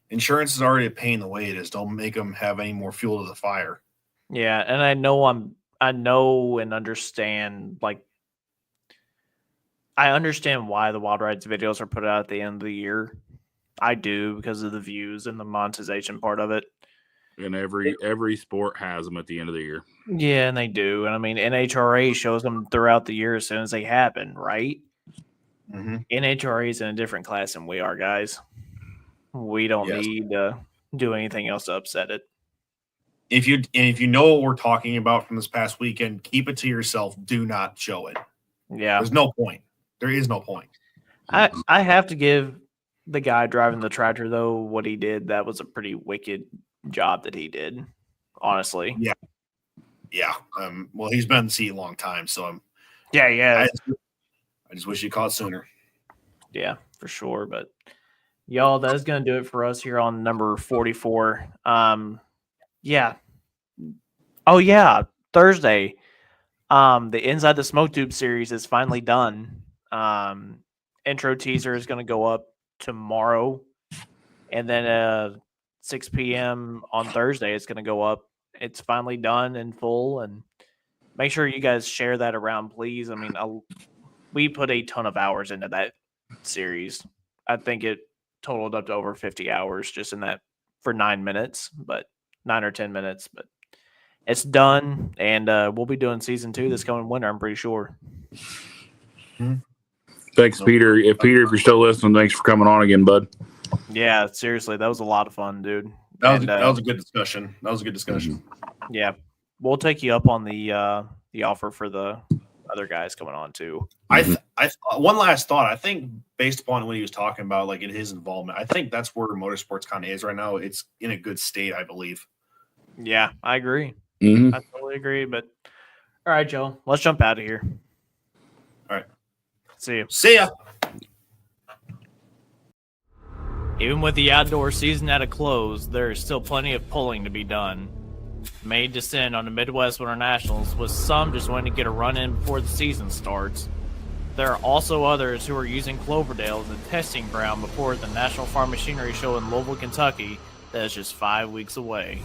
Insurance is already a pain the way it is. Don't make them have any more fuel to the fire. Yeah, and I know and understand, like, I understand why the Wild Rides videos are put out at the end of the year. I do, because of the views and the monetization part of it. And every sport has them at the end of the year. Yeah, and they do. And I mean, NHRA shows them throughout the year as soon as they happen, right? Mm-hmm. NHRA is in a different class than we are, guys. We don't Yes. need to do anything else to upset it. If you know what we're talking about from this past weekend, keep it to yourself. Do not show it. Yeah. There's no point. There is no point. I have to give the guy driving the tractor, though, what he did. That was a pretty wicked job that he did, honestly. Yeah. Well, he's been in the seat a long time, so Yeah. I just wish you caught sooner. Yeah, for sure. But y'all, that is going to do it for us here on number 44. Yeah. Oh yeah, Thursday. The Inside the Smoke Tube series is finally done. Intro teaser is going to go up tomorrow, and then 6 p.m. on Thursday it's going to go up. It's finally done in full, and make sure you guys share that around, please. I mean, we put a ton of hours into that series. I think it totaled up to over 50 hours just in that for 9 minutes, but 9 or 10 minutes, but it's done, and we'll be doing season 2 this coming winter, I'm pretty sure. Thanks, Peter. If you're still listening, thanks for coming on again, bud. Yeah, seriously, that was a lot of fun, dude. That was a good discussion. Yeah, we'll take you up on the offer for the other guys coming on too. One last thought. I think based upon what he was talking about, like in his involvement, I think that's where motorsports kind of is right now. It's in a good state, I believe. Yeah, I agree. Mm-hmm. I totally agree. But all right, Joe, let's jump out of here. All right. See you. See ya. Even with the outdoor season at a close, there is still plenty of pulling to be done. May descend on the Midwest Winter Nationals, with some just wanting to get a run in before the season starts. There are also others who are using Cloverdale as a testing ground before the National Farm Machinery Show in Louisville, Kentucky, that is just 5 weeks away.